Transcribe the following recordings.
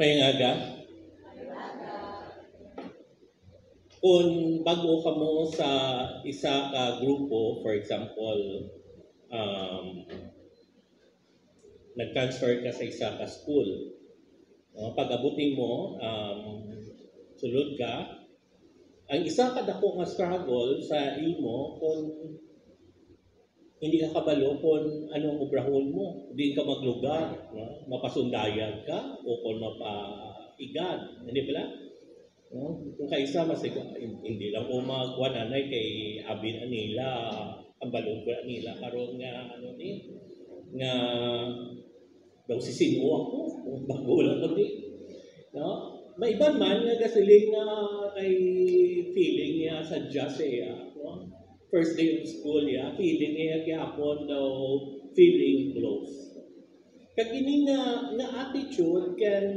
Mayangaga. Kung bago ka mo sa isa ka grupo, for example, nag-transfer ka sa isa ka school, pag-abutin mo, sulod ka, ang isa ka dako nga struggle sa imo kung hindi ka kabalo kung anong obrahon mo, hindi ka maglugar, mapasundayag ka o kung mapaigan, hindi pala? Kung kaisa mas hindi lang ko magkuha nanay kay abin nila ang balong ko nila karon nga nga daw sisino ako bago lang ko may iban man nga gasiling nga kay feeling niya sa Jase first day of school feeling niya gyapon daw feeling close kag ini nga attitude can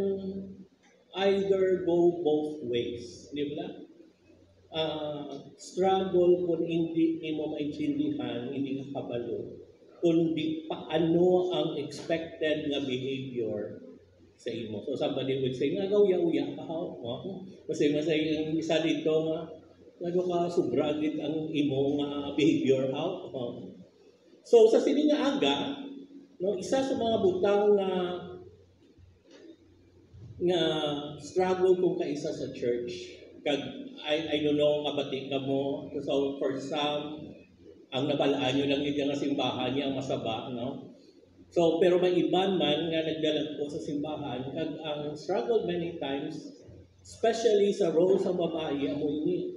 either go both ways, di ba? Struggle kung hindi mo maintindihan, hindi ka kabalo, kung di paano ang expected nga behavior sa imo. So somebody would say, nga uya-uya ka ha? Kasi masay yung isa dito nga, ka subragit ang imo nga behavior out. So sa sini nga aga, isa sa mga butang nga struggle kung kaisa sa church. Kag I don't know kabati ka mo. So for some, ang nabalaan nyo lang yung nga simbahan niya ang masaba, no? So pero may iban man nga nagdalag ko sa simbahan, kag ang struggle many times, especially sa role sa babae, amo ini.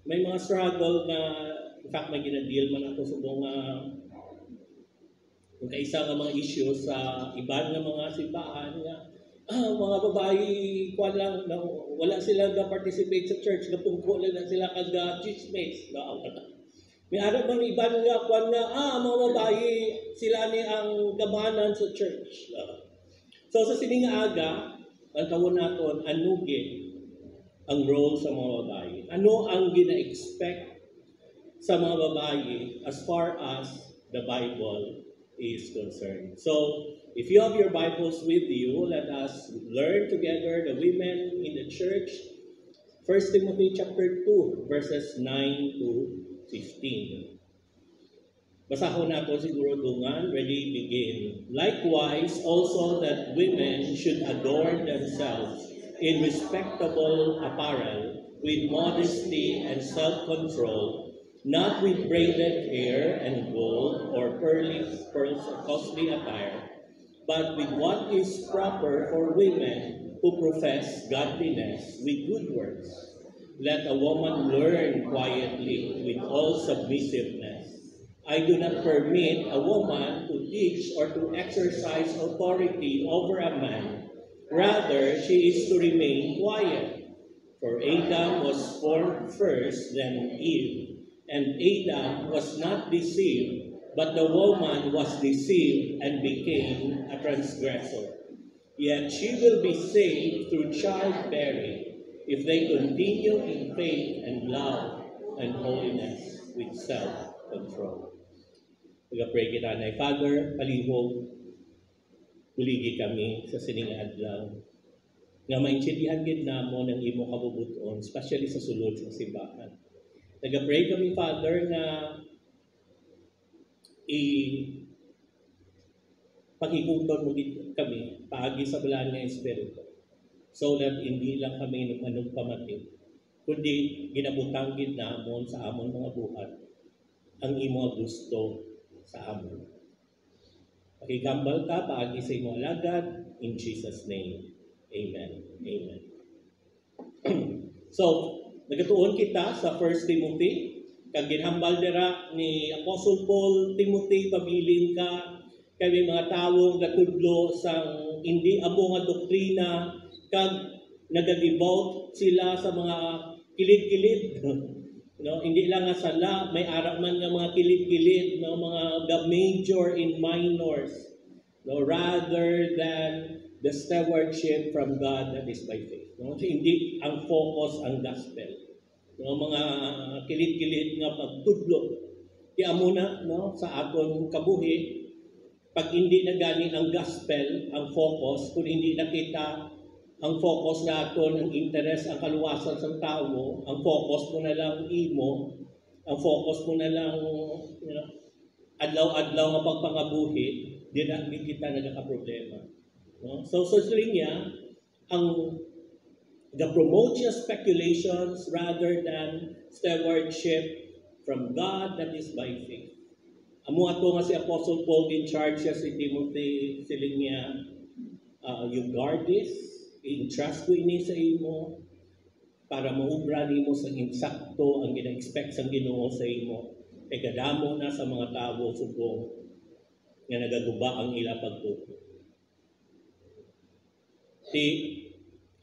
May mga struggle na, in fact may gina-deal man ako sa mga kung kaisa nga mga issue sa iban nga mga simbahan nga mga babae kuan lang wala sila ga-participate sa church gapungko lang sila kag chismates may ara man iban nga kuan nga mga babae sila ni ang gamanan sa church so sa sining aga ang tawon naton anugin ang role sa mga babae ano ang gina-expect sa mga babae as far as the Bible is concerned. So, if you have your Bibles with you, let us learn together, the women in the church, 1 Timothy chapter 2, verses 9 to 15. Basahon nato siguro dungan, ready, begin. Likewise, also that women should adorn themselves in respectable apparel, with modesty and self-control, not with braided hair and gold or pearls or costly attire, but with what is proper for women who profess godliness with good works. Let a woman learn quietly with all submissiveness. I do not permit a woman to teach or to exercise authority over a man. Rather, she is to remain quiet. For Adam was formed first, then Eve. And Adam was not deceived, but the woman was deceived and became a transgressor. Yet she will be saved through childbearing if they continue in faith and love and holiness with self-control. Pag-pray kita na, Father, palihog, uligi kami sa sining adlaw. Nga maintindihan gid namo ng imo kabubuton, especially sa sulod sa simbahan. Nag-pray kami, Father, na pakikuton mo kami, paagi sa balaan ng Espiritu, so that hindi lang kami anong pamati, kundi ginabutang gid namon sa amon mga buhat ang imo gusto sa amon. Pakigambal ka, paagi sa imo alagad, in Jesus' name. Amen. Amen. So, nagatuon kita sa 1 Timothy, kag ginhambal dira ni Apostle Paul, Timothy, pabilin ka, kay may mga tawong gatudlo sang hindi amo nga doktrina, kag nagadevote sila sa mga kilid-kilid. Hindi lang nga sala, may ara man nga mga kilid-kilid, mga the major in minors, rather than the stewardship from God that is by faith. Hindi ang focus ang gospel. Mga kilid-kilid nga pagtudlo. Kaya muna sa aton kabuhi, Pag hindi na gani ang gospel, ang focus, kung hindi na kita ang focus naton, ang interest, ang kaluwasan sa tao, ang focus mo na lang imo, ang focus mo na lang, adlaw-adlaw nga pagpangabuhi, di na kita nagkakaproblema. No? So niya, the promote your speculations rather than stewardship from God that is by faith. Amo ato nga si Apostle Paul in charge siya si Timothy, siling niya, you guard this, i-entrust ko ini sa imo, para maubra nimo sa insakto ang gina-expect sa Ginoo sa imo. E kadamo na sa mga tao subong nga nagaguba ang ila pagtuo.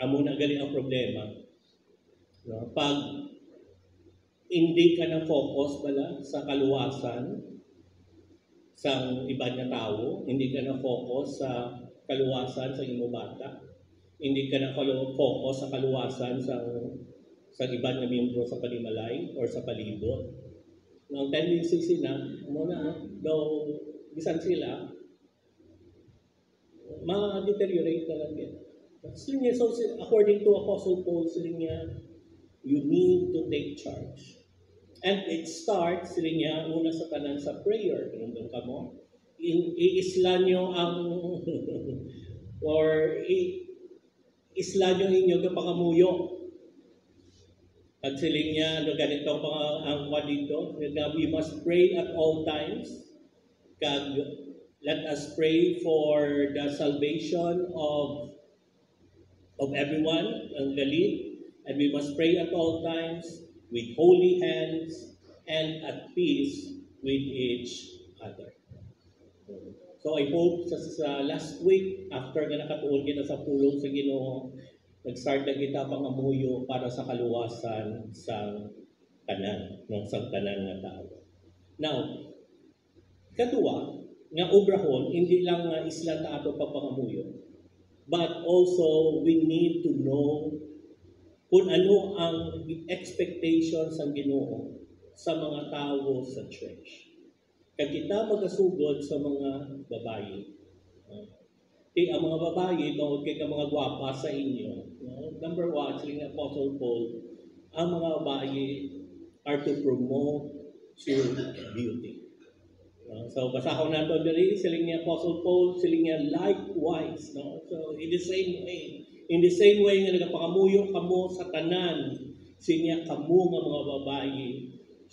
Amo na gali ang problema. No? Pag hindi ka na focus pala sa kaluwasan sa iba na tao, hindi ka na focus sa kaluwasan sa imo bata, hindi ka na focus sa kaluwasan sa iba na miyembro sa panimalay or sa palibot. Ang tendency sila, muna daw bisan sila, ma-deteriorate na lang yan. So, according to Apostle Paul, you need to take charge. And it starts, una sa tanan sa prayer. Nandun ka mo. I-isla nyo ang, or isla nyo inyo kapangamuyo. Pag siling niya, ganito ang kwa dito, we must pray at all times. Let us pray for the salvation of everyone, ang galit, and we must pray at all times with holy hands and at peace with each other. So I hope sa last week, after nga nakatuon kita sa pulong sa Ginoo, nag-start na kita pangamuyo para sa kaluwasan sa tanan, ng sa tanan nga tao. Now, kadua, nga obrahon, hindi lang nga isla ta ato papangamuyo, but also we need to know kung ano ang expectations ng Ginoo sa mga tao sa church. Kaya kita magasugod sa mga babae. Ang mga babae, bawag kay ka mga gwapa sa inyo. Number one, siling Apostle Paul, ang mga babae are to promote true beauty. So, basahon nato diri, siling ni Apostle Paul, siling niya likewise. No? So, in the same way nga nagapangamuyo kamo sa tanan, sinya kamo nga mga babae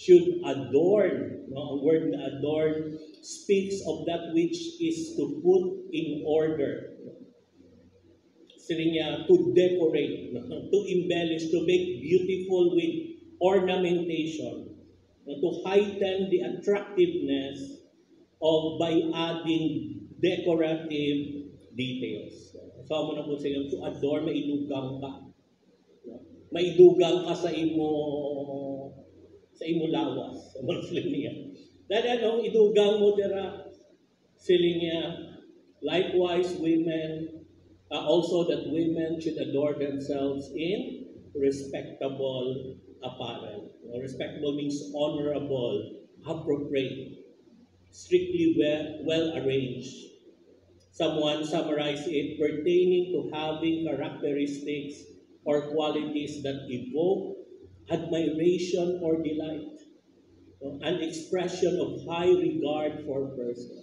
should adorn. No? Ang word na adorn speaks of that which is to put in order. Siling niya to decorate, no? To embellish, to make beautiful with ornamentation, no? To heighten the attractiveness of by adding decorative details. So, amo na po siya, to adorn, maidugang ka. Maidugang ka sa imo lawas. Ang siling niya. Dahil idugang mo dira, siling niya, likewise women, also that women should adorn themselves in respectable apparel. Respectable means honorable, appropriate, strictly well arranged. Someone summarized it pertaining to having characteristics or qualities that evoke admiration or delight, an expression of high regard for person.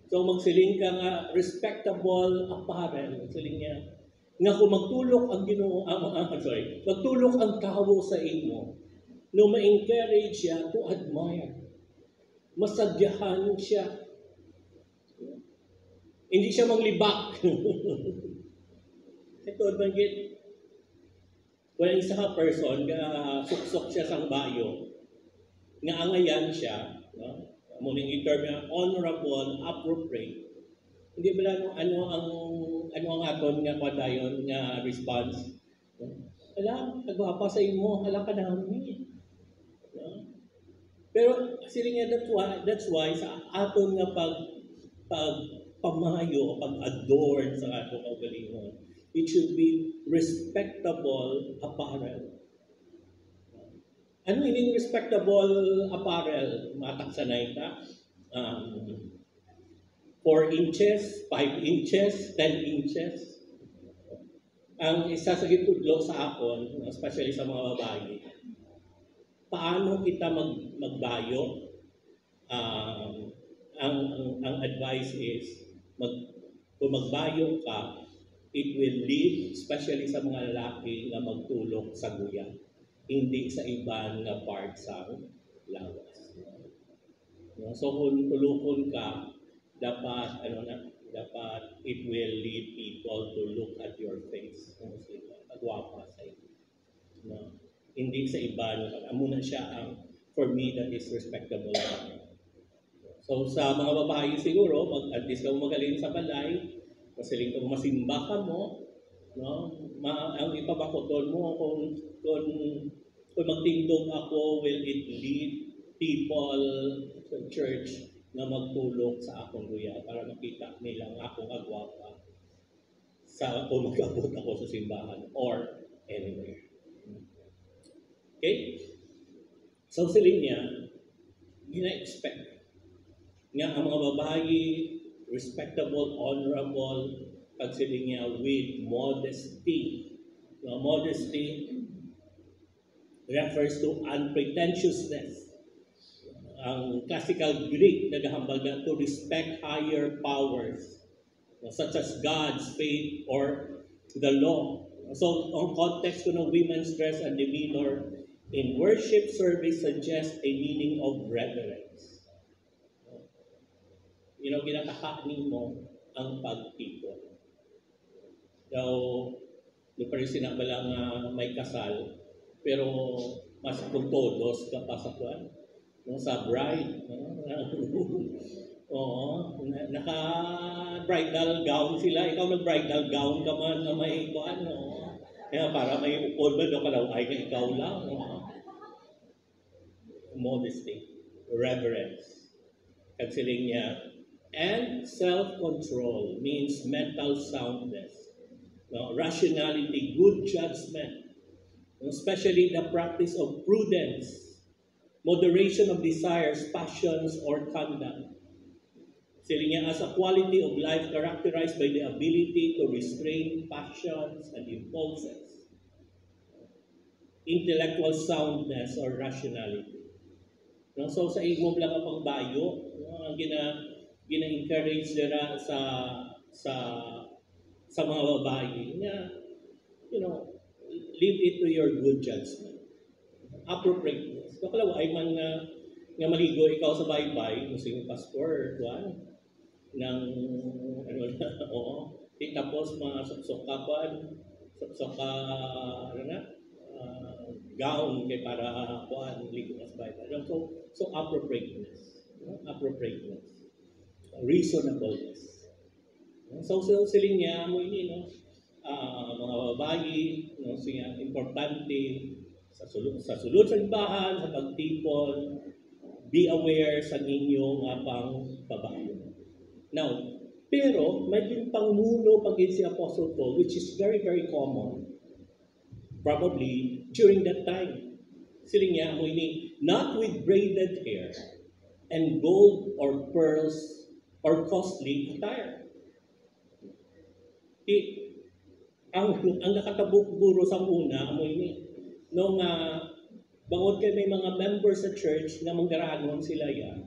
So magsiling ka nga respectable apparel, magsiling niya nga kung magtulok ang Ginoo, magtulok ang tao sa imo, no ma-encourage siya to admire. Masadyahan siya. Hindi siya manglibak. Ito, bagit, kung isa ka person, suksok siya sa bayo, nga angayan siya, no? Muling i-term niya, honorable, appropriate. Hindi ba lang ano ang aton nga kwadayon nga response? Alam, nagwapa sa imo, alam ka namin. No? Pero sila nga, that's why sa aton nga pamayo, pag-adorn sa atong kaugalingon, it should be respectable apparel. Ano yung respectable apparel? Mataksanay ka? 4 inches, 5 inches, 10 inches. Ang isa sa gitudlo sa akon, especially sa mga babae, paano kita magbayo? Ang advice is, kung magbayo ka, it will lead, especially sa mga lalaki na magtulog sa guya, hindi sa ibang na part sa lawas. So kung tulukon ka, dapat it will lead people to look at your face. Pagwapa sa iyo. No? Hindi sa iba. Amo na siya for me, that is respectable. So sa mga babae siguro, at least kung magaling sa balay, masiling kung masimba ka mo, no? Ang ipabakoton mo kung magtindog ako, will it lead people sa church na magtulog sa akong guya para makita nilang akong agwapa sa kung mag-abot ako sa simbahan or anywhere. Okay? So siling niya, gina-expect nga ang mga babae, respectable, honorable, pagsiling niya with modesty. Now, modesty refers to unpretentiousness. Ang classical Greek naghahambal na to respect higher powers, such as God's faith or the law. So, ang context ng women's dress and demeanor in worship service suggests a meaning of reverence. Ginatakanin mo ang pagtipon. Daw, di pa rin sinabala nga may kasal, pero mas puntodos ka pa sa kuwan. Sa bride. Naka-bridal gown sila. Ikaw nag-bridal gown ka man na may kuwan. Kaya para may upod ba doon ka daw, ay ikaw lang. Modesty. Reverence. Kagsiling niya. And self-control means mental soundness. Rationality, good judgment. Especially the practice of prudence. Moderation of desires, passions, or conduct. Sila niya as a quality of life characterized by the ability to restrain passions and impulses. Intellectual soundness or rationality. So sa imong lang ang pagbayo, ang gina-encourage nila sa mga babae na, leave it to your good judgment. Appropriateness. Kalawa ay man nga maligo ikaw sa baybay, musing pastor, ng tapos masok ka gown kay para ligo sa baybay. So appropriateness. Appropriateness. Reasonableness. So siling niya mo ini mga babae, siya importante sa sulod sa simbahan, sa pagtipon, be aware sa ninyo nga pang babae. Now, pero may din pangulo pagin si Apostle Paul, which is very, very common. Probably during that time. Siling niya mo ini, not with braided hair and gold or pearls or costly attire. Ang nakatabok guro sa una, mo ini, nung bangod kay may mga members sa church na manggaranon sila yan.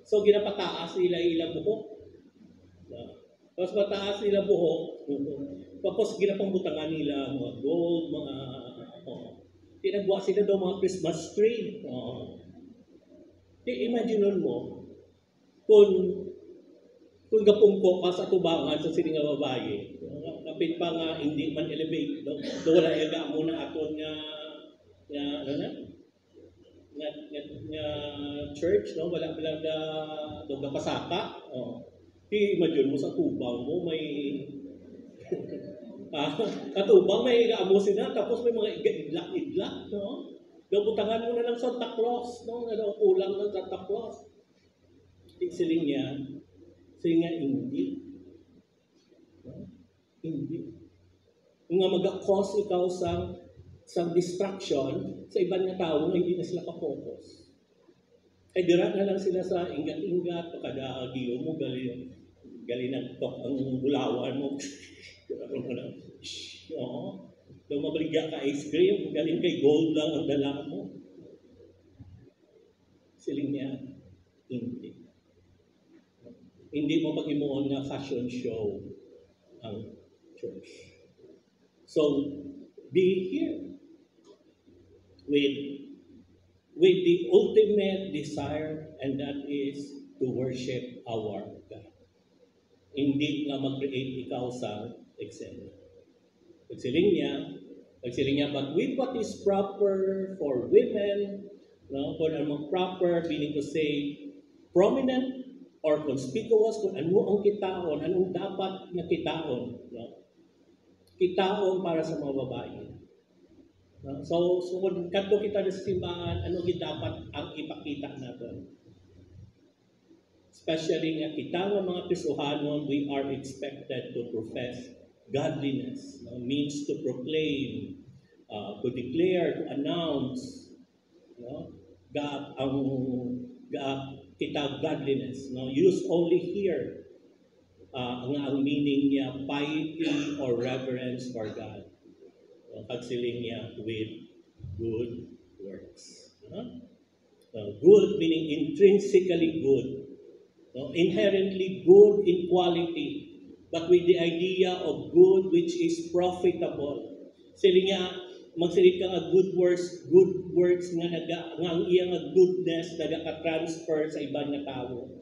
So ginapataas nila ilang buhok. Tapos mataas nila buhok. Tapos ginapangbutangan nila mga gold, mga tinagwa sila daw mga Christmas tree. Imagine mo, kung gapungko ka sa tubangan sa sining nga babae, kapit pa nga hindi man elevate, wala yaga mo na aton nga church, wala lang da pasaka. Imagine mo sa tubang mo may katubang may gaamosin na, tapos may mga idlak-idlak, butangan mo na lang Santa Claus, kulang ng Santa Claus. Siling niya, hindi. Nga mag-cause ikaw sa distraction sa ibang nga tao na hindi na sila ka-focus. Ay dirat na lang sila sa ingat-ingat, pagkadagiyo mo, galing galing nagtok ang bulawan mo. Oo. Daw mabaligya ka ice cream, galing kay gold lang ang dala mo. Siling niya, hindi. Hindi mo pag-imuon na fashion show ang church. So, be here with the ultimate desire, and that is to worship our God. Hindi nga mag-create ikaw sa Excel. Pagsiling niya, but with what is proper for women, no? Kung anong proper, meaning to say, prominent or conspicuous, kung ano ang kitaon, anong dapat na kitaon. No? Kitaon para sa mga babae. No? So kung kadto kita sa simbahan, ano dapat ang ipakita natin? Especially nga kita ng mga Kristohanon, we are expected to profess godliness. No? Means to proclaim, to declare, to announce, no? Kita godliness. No? Use only here ang meaning niya, piety or reverence for God. Pagsiling niya with good works. Good meaning intrinsically good. Inherently good in quality, but with the idea of good which is profitable. Siling niya, magsilit ka nga good works nga ang iyang goodness nagaka-transfer sa ibang nga tao.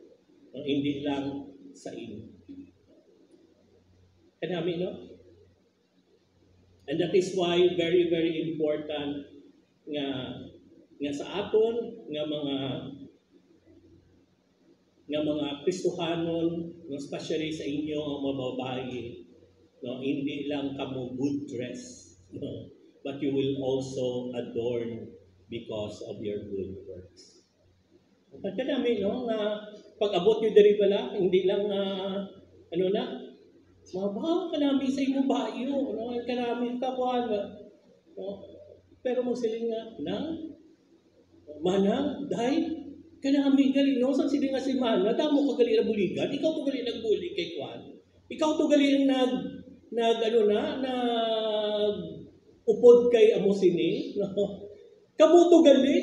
Hindi lang sa inyo. Kanami, no? And that is why very, very important nga sa aton nga mga Kristohanon, no, especially sa inyo ang mga babae, no, hindi lang kamo good dress, no, but you will also adorn because of your good works. Kanami, no, nga pag-abot nyo diri pala, hindi lang mabaha kanami sa inyong bayo, no? Kanami kakuan, no? Pero magsiling nga, manang, dahil, kanami gali, no? Sa siling nga si Mana, damo ka gali na buligan, ikaw to gali nagbuli kay Kwan. Ikaw to gali upod kay amo sini, no? Kamu to gali.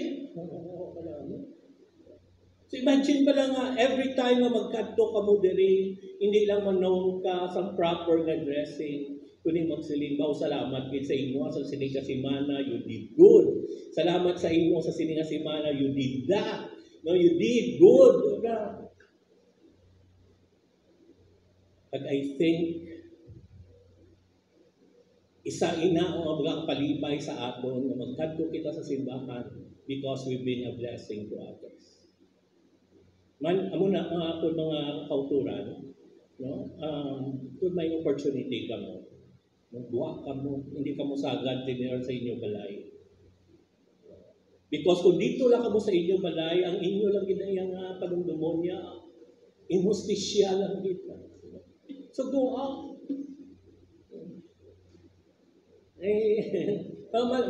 So imagine ba lang every time na magkadto ka mo diri, hindi lang manaw ka sa proper nga dressing, kuning magsiling ba, salamat kay sa inyo sa sining si Mana, you did good. Salamat sa inyo sa sining si Mana, you did that. No, you did good. But I think isa ina ang mga palibay sa aton na magkadto kita sa simbahan because we've been a blessing to others. Amo na mga kauturan, no? Kung may opportunity ka mo, buwak ka mo, hindi ka mo sagad dinner sa inyo balay. Because kung dito lang ka mo sa inyo balay, ang inyo lang ginayang panumdumon niya, inhustisya lang kita. So go out.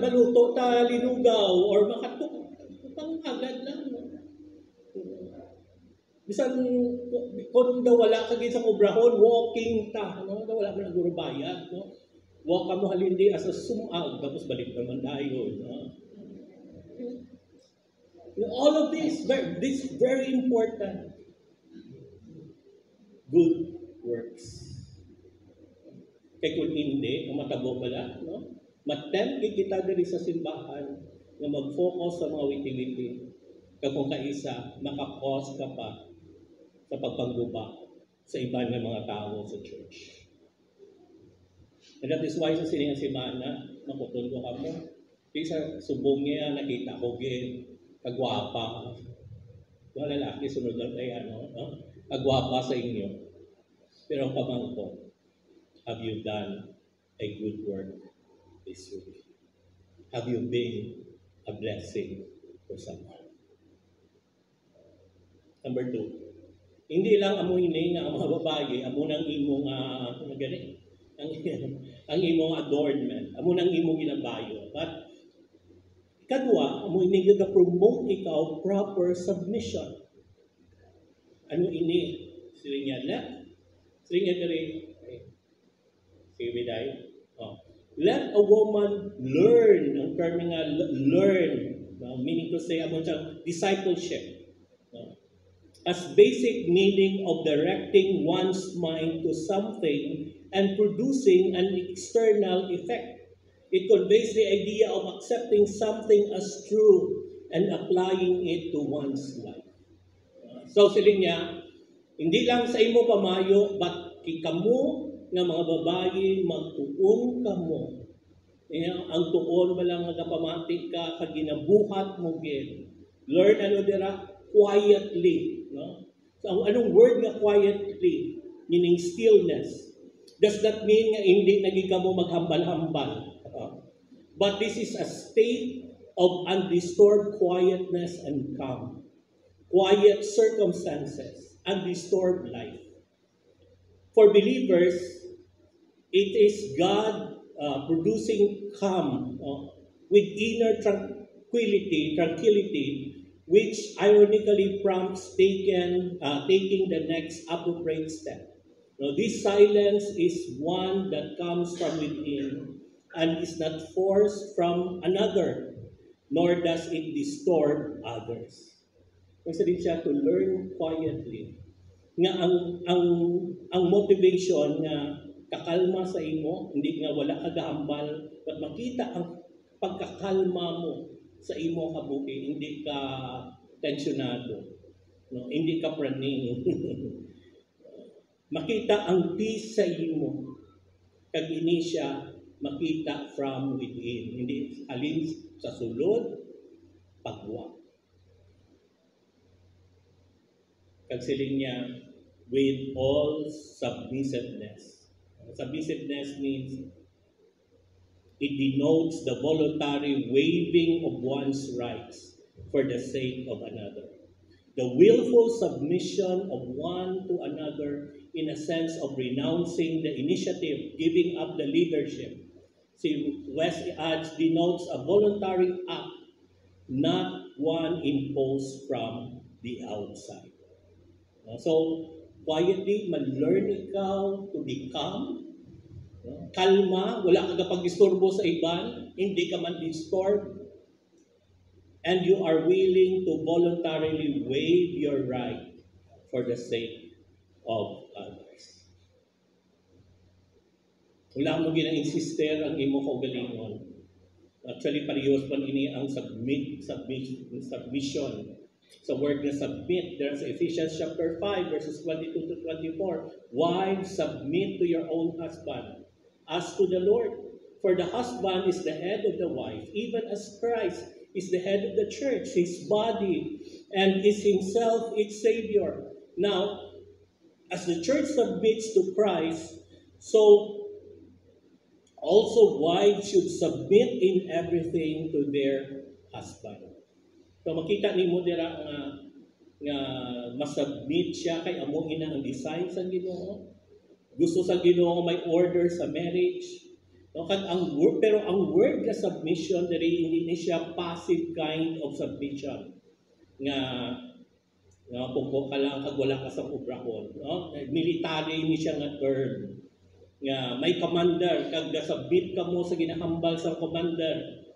Maluto ta linugaw or makatok, pang agad lang. No? Bisan kung daw wala ka sa obrahon, walking ta, no? Daw wala mo na gurubayad, no? Walk ka mo halindi as a sumag, tapos balik naman tayo, no? All of this very important. Good works. Kaya kung hindi, kung matabo pala, no? Matempt kita diri sa simbahan na mag-focus sa mga witi-witi. Kung kaisa, makapause ka pa sa pagpangguba sa iba ng mga tao sa church. And that is why sa siningan si Mana, nakutundo ka mo. Isa subong niya, nakita ko kagwapa. Mga lalaki, sunod lang tayo, no? Kagwapa sa inyo. Pero ang pamangko, have you done a good work this week? Have you been a blessing for someone? Number 2, hindi lang amo ini nga ang mga babae, amo nang imong ang imong adornment, amo nang imong ginabayo. But kadua, amo ini nga promote ikaw proper submission. Ano ini? Sila niya, Ringa diri. Sige, biday. Oh. Let a woman learn. Ang term nga, learn. Meaning to say, among siyang discipleship. As basic meaning of directing one's mind to something and producing an external effect. It conveys the idea of accepting something as true and applying it to one's life. So siling niya, hindi lang sa imo pamayo, but kamo nga mga babae, magtuon kamo. Ang tuon ba lang nagapamatik ka, kaginabuhat mo gid. Learn ano dira? Quietly. No? So anong word nga quietly? Meaning stillness. Does that mean nga hindi naging mo maghambal-hambal? But this is a state of undisturbed quietness and calm. Quiet circumstances, undisturbed life. For believers, it is God producing calm with inner tranquility, which ironically prompts taking the next appropriate step. Now, this silence is one that comes from within and is not forced from another, nor does it distort others. Kasi din siya to learn quietly. Nga ang motivation nga kakalma sa imo, hindi nga wala ka gahambal, but makita ang pagkakalma mo sa imo kabuhi, hindi ka tensionado, no? Hindi ka praning. Makita ang peace sa imo, kag ini siya makita from within, hindi alin sa sulod, pagwa. Kagsiling niya, with all submissiveness. Submissiveness means it denotes the voluntary waiving of one's rights for the sake of another. The willful submission of one to another in a sense of renouncing the initiative, giving up the leadership. See, West adds denotes a voluntary act, not one imposed from the outside. So, quietly, man-learn ikaw to become kalma, wala ka kapag-istorbo sa iban, hindi ka man disturb, and you are willing to voluntarily waive your right for the sake of others. Wala mo gina-insister ang imo kaugalingon. Actually, parehas pa ini ang submission. Sa word na submit, there's Ephesians chapter 5, verses 22 to 24. Wives, submit to your own husband, as to the Lord. For the husband is the head of the wife, even as Christ is the head of the church, his body, and is himself its Savior. Now, as the church submits to Christ, so also wives should submit in everything to their husband. So makita ni mo dira nga masubmit siya kay amo ina ang design sa Ginoo. Gusto sa Ginoo may order sa marriage. No, pero ang word na submission diri hindi ni siya passive kind of submission. Nga pugbo ka lang kag wala ka sa obrahon, no? Military ni siya nga term. Nga may commander kag submit ka mo sa ginahambal sa commander.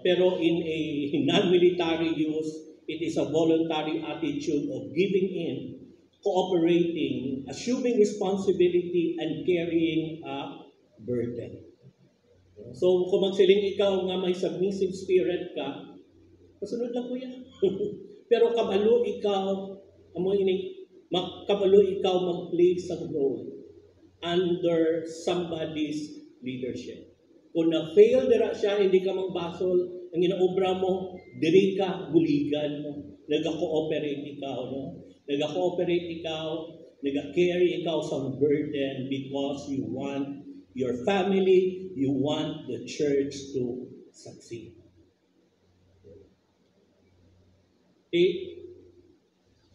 Pero in a non-military use, it is a voluntary attitude of giving in, cooperating, assuming responsibility, and carrying a burden. So, kung magsiling ikaw nga may submissive spirit ka, kasunod lang ko yan. Pero kabalo ikaw, mag-play sa role under somebody's leadership. Kung na-fail dira siya, hindi ka magbasol, ang inaobra mo, diri ka, buligan mo. Nag-cooperate ikaw, no? Nag-cooperate ikaw, nag-carry ikaw sa burden because you want your family, you want the church to succeed.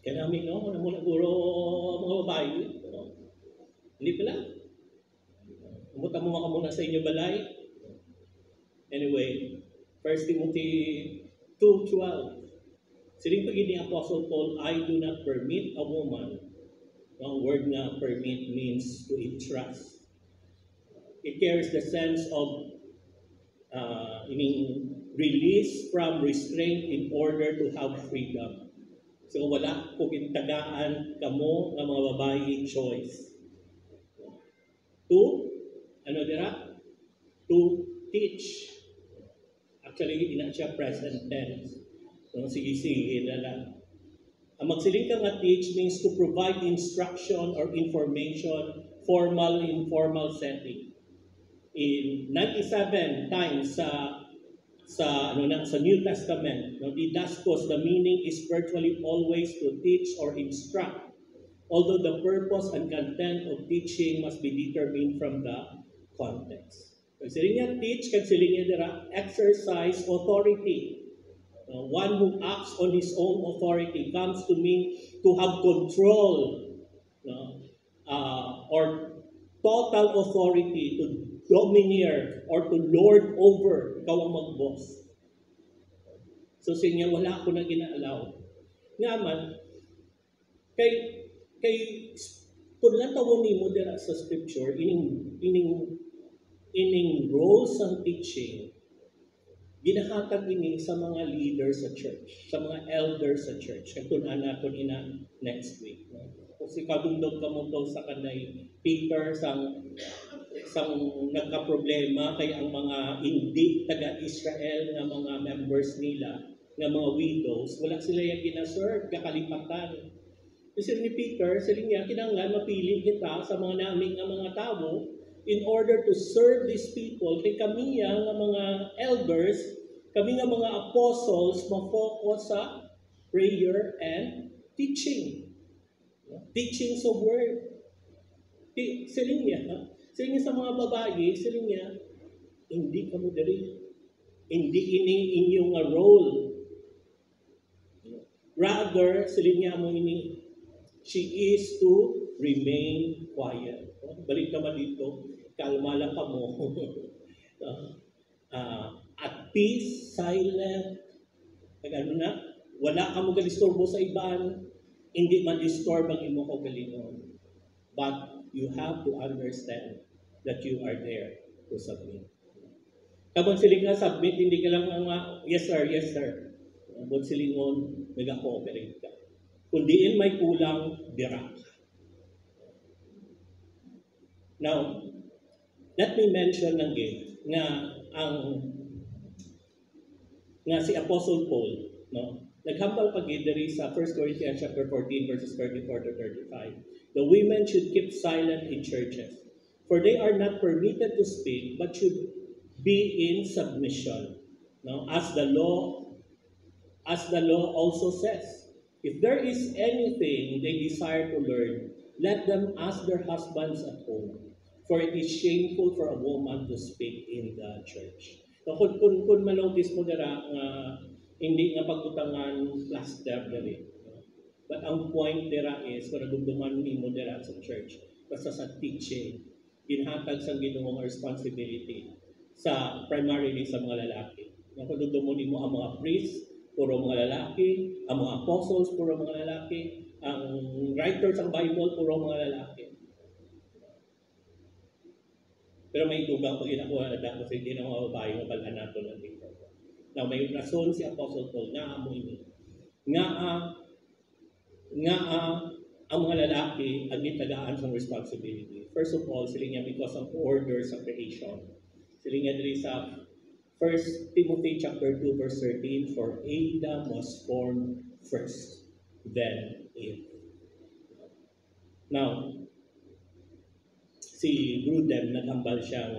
Kaya namin, no? Muna guro mga babae, no? Hindi pala. Umuta mo muna sa inyo balay. Anyway, 1 Timothy 2:12. Siling pag ni Apostle Paul, I do not permit a woman Ang word nga permit means to entrust. It carries the sense of release from restraint in order to have freedom. So wala ko gintagaan kamo nga mga babae choice. To, ano dira? To teach. Actually, ina siya present tense. So, sige na lang. Ang magsiling ka nga teach means to provide instruction or information, formal, informal setting. In 97 times sa New Testament, didascos, the meaning is virtually always to teach or instruct, although the purpose and content of teaching must be determined from the context. Kag siling niya teach, kag siling niya dira exercise authority. One who acts on his own authority comes to mean to have control or total authority, to domineer or to lord over, ikaw ang mag-boss. So siya wala ko na ginaalaw. Nga man, kay kung lang tawon nimo dira sa scripture, ining role sa teaching, ginahatag ini sa mga leaders sa church, sa mga elders sa church. Katunan natin ina next week. Kung si kadungdog ka mo sa kanay Peter sang nagka-problema kay ang mga hindi taga-Israel nga mga members nila, nga mga widows, wala sila yung ginaserve, kakalipatan. Kasi ni Peter, sila niya, kinanglan mapili kita sa mga naming nga mga tao in order to serve these people. Kay kami nga mga elders, kami nga mga apostles, ma-focus sa prayer and teaching. Teaching sa word. Sila niya sa mga babae, sila niya, hindi ka mo dali. Hindi ini inyong role. Rather, sila niya mo ini, she is to remain quiet. Balik naman dito, kalma lang ka mo. At peace, silent, wala ka mo galistorbo sa iban, hindi man disturb ang imo ko galingon. But you have to understand that you are there to submit. Kapag siling nga submit, hindi ka lang yes sir. Kapag silingon, nag-cooperate ka. Kung diin may kulang, dira. Now, let me mention again nga si Apostle Paul, naghambal pag-idari sa 1 Corinthians chapter 14 verses 34 to 35. The women should keep silent in churches, for they are not permitted to speak, but should be in submission. As the law also says, if there is anything they desire to learn, let them ask their husbands at home, for it is shameful for a woman to speak in the church. So, kung manotice mo dira hindi nga pagkutangan plaster diri. But ang point dira is, kung nagdugduman mo dira sa church, basta sa teaching, ginhatag sa Ginoong responsibility sa primarily sa mga lalaki. Kung nagdugduman mo ang mga priests, puro mga lalaki, ang mga apostles, puro mga lalaki, ang writers ng Bible, puro mga lalaki. Pero may dugang pag inakuha na dahil kasi hindi na mga babae ng palanato ng dito. Now, may rason si Apostle Paul na amoy niya. Ang mga lalaki ang itagaan sa responsibility. First of all, sila niya because of order sa creation. Sila niya dali sa 1 Timothy chapter 2 verse 13, for Adam was formed first, then Eve. Now, si Grudem, naghambal siya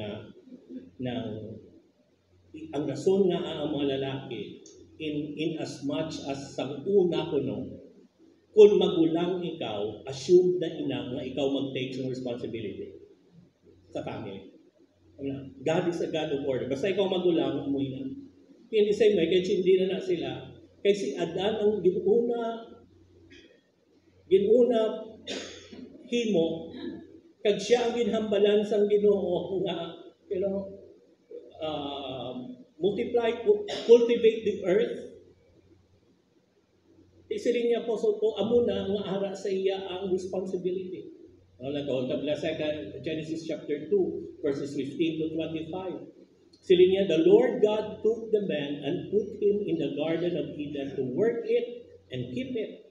ang rason nga ang mga lalaki in as much as sa una ko kung magulang ikaw, assume na nga ikaw mag-take some responsibility sa family. God is a God of order. Basta ikaw magulang, umuwi na. In the same way, kaya hindi na sila. Kaya si Adan ang ginuna himo, kag siya ang ginhambalan sang Ginoo nga, multiply, cultivate the earth, Isiling niya po, so po, amo na nga ara sa iya ang responsibility. Wala to, tabla Genesis chapter 2, verses 15 to 25. Siling niya, the Lord God took the man and put him in the Garden of Eden to work it and keep it.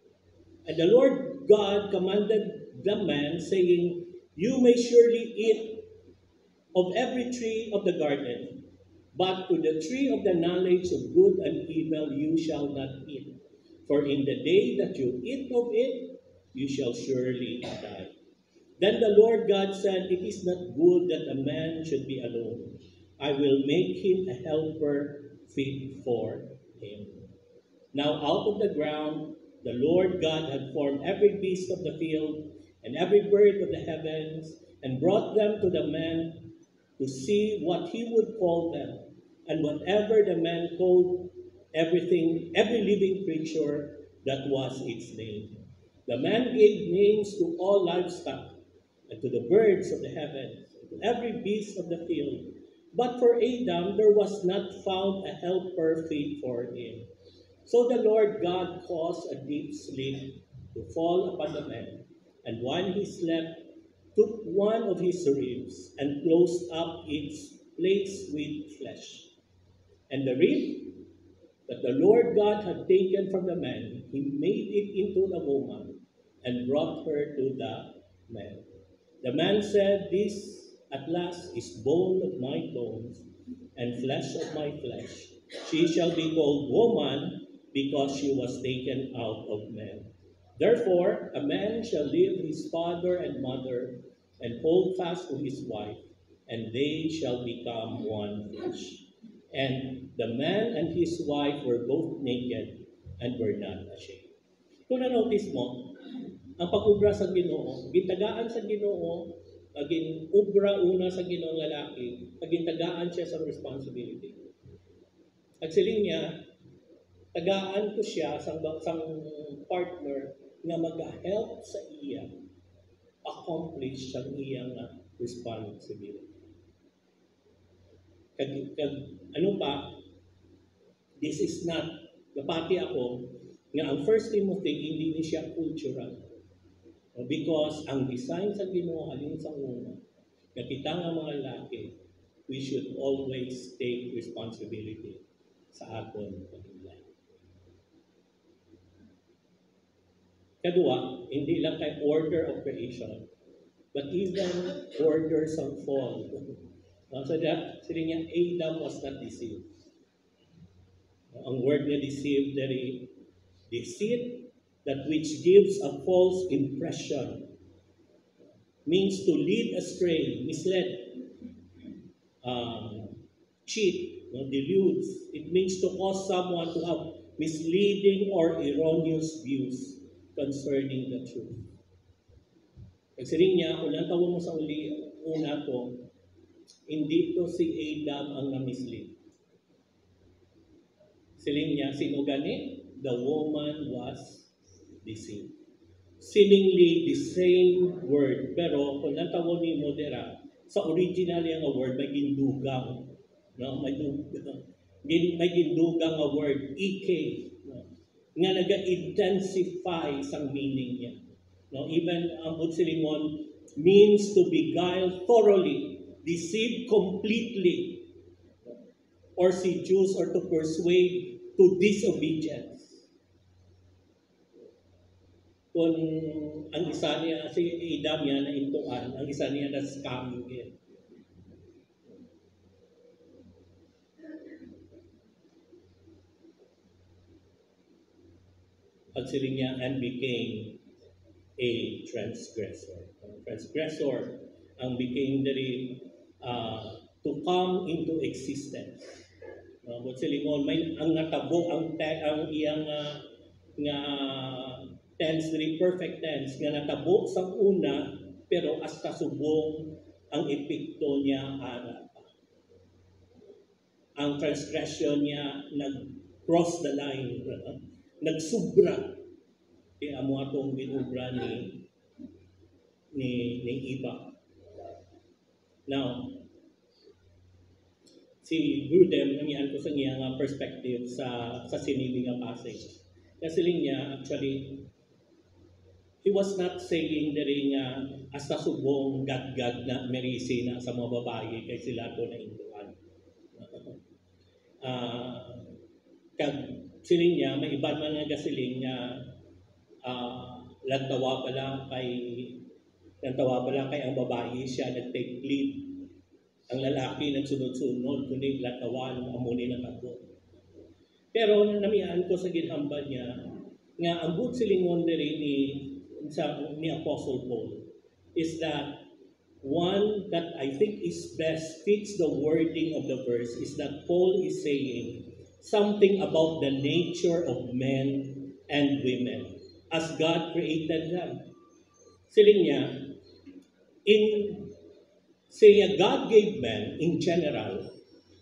And the Lord God commanded the man, saying, you may surely eat of every tree of the garden, but to the tree of the knowledge of good and evil you shall not eat. For in the day that you eat of it, you shall surely die. Then the Lord God said, it is not good that a man should be alone. I will make him a helper fit for him. Now out of the ground the Lord God had formed every beast of the field and every bird of the heavens, and brought them to the man to see what he would call them. And whatever the man called everything, every living creature, that was its name. The man gave names to all livestock, and to the birds of the heavens, and to every beast of the field. But for Adam there was not found a helper fit for him. So the Lord God caused a deep sleep to fall upon the man, and while he slept, took one of his ribs and closed up its place with flesh. And the rib that the Lord God had taken from the man, he made it into the woman and brought her to the man. The man said, this at last is bone of my bones and flesh of my flesh. She shall be called woman because she was taken out of man. Therefore, a man shall leave his father and mother and hold fast to his wife, and they shall become one flesh. And the man and his wife were both naked and were not ashamed. Kung na-notice mo, ang pag-ubra sa Ginoo, gitagaan sa Ginoo, aging ubra una sa Ginoong lalaki, aging tagaan siya sa responsibility. At siling niya, tagaan ko siya sa partner nga mag-help sa iya accomplish sa iyang responsibility. Ano pa, this is not, napati ako, nga ang 1 Timothy hindi ni siya cultural. Because ang design sa Ginoo halin sa una, na kita nga mga lalaki, we should always take responsibility sa aton pamilya. Kadua, hindi lang kay order of creation, but even orders of fall. So that, sila niya, Adam was not deceived. Ang word niya deceived, dari deceit, that which gives a false impression, means to lead astray, misled, cheat, deludes. It means to cause someone to have misleading or erroneous views concerning the truth. Nagsiring niya, kung lang tawag mo sa una ko, hindi to si Adam ang namislead. Siling niya, sino gani? The woman was deceived. Seemingly the same word, pero kung lang tawag ni Modera, sa original yung word, may gindugang. No? May gindugang nga word, ek. No? Nga naga-intensify sa meaning niya. No? Even ang Silimon means to beguile thoroughly, deceive completely, or seduce or to persuade to disobedience. Kung ang isa niya, si Adam niya na intuan, ang isa niya na scamming din. At sila niya, and became a transgressor. Transgressor ang became dari to come into existence. But silingon, may ang natabo ang iyang nga tense, very perfect tense, nga natabo sa una, pero as kasubong ang epekto niya ara pa. Ang transgression niya nag-cross the line, nagsubra. Kaya mo atong binubra ni iba. Now, si Grudem, nangyaan ko sa niya nga perspective sa sinibing nga passage. Kasi niya, actually, he was not saying diri nga hasta subong gad-gad na merisi na sa mga babae kay sila to na induan. Kag siling niya, may iba man nga siling niya lantawa pa lang kay ang babae siya nag-take lead. Ang lalaki nagsunod-sunod kundi lantawa ng amuni ng ako. Pero namian ko sa ginhambal niya nga ang good silingon diri ni Apostle Paul is that one that I think is best fits the wording of the verse is that Paul is saying something about the nature of men and women as God created them. Siling niya, God gave men in general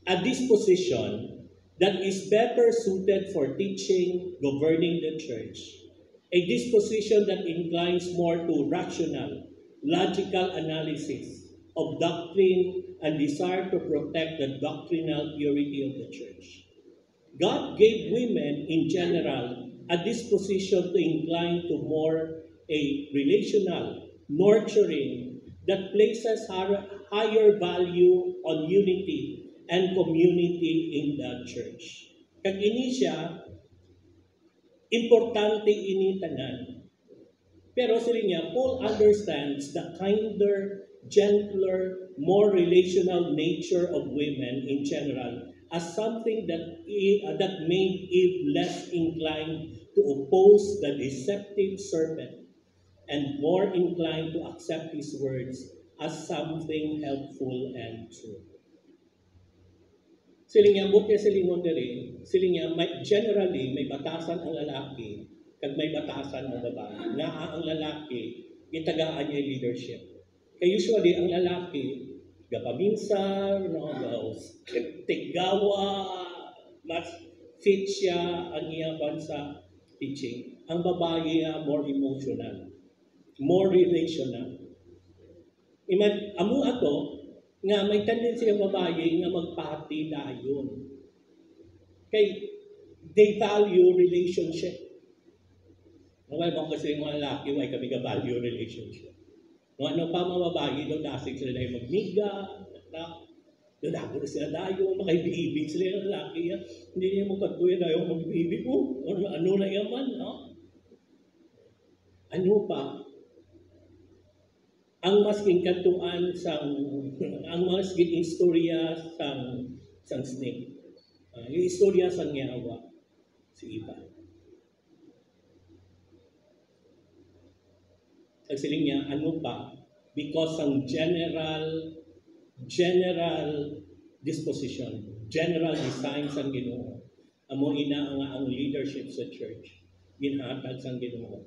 a disposition that is better suited for teaching, governing the church. A disposition that inclines more to rational, logical analysis of doctrine and desire to protect the doctrinal purity of the church. God gave women in general a disposition to incline to more a relational, nurturing, that places higher value on unity and community in the church. Kag ini siya, importante ini tanan. Pero sila niya, Paul understands the kinder, gentler, more relational nature of women in general as something that made Eve less inclined to oppose the deceptive serpent and more inclined to accept his words as something helpful and true. Siling niya, buti silingon diri, siling niya, generally, may batasan ang lalaki, kag may batasan ang babae. Ang lalaki, gitagaan niya yung leadership. Kaya usually, ang lalaki, gapaminsan, tigawa, mas fit siya ang iyang bansa teaching. Ang babae, more emotional, more relational. Amo ato, nga may tendency ang babae nga magpati dayon. Kay they value relationship. Naway mo kasi mga lalaki, may kami value relationship. Kung ano pa mga babae, daw dasig sila na magmiga, daw dago na sila dayon, makaibig sila yung lalaki. Hindi niya magkatuya na yung mag-ibig ko. Ano na yaman, no? Ano pa? Ang masking katuan ang masking istorya sang snake. Yung istorya sang nyawa si Iba. Sagsiling niya, ano pa? Because ang general disposition, general design sang Ginoo, amo ina ang leadership sa church, ginhatag sang Ginoo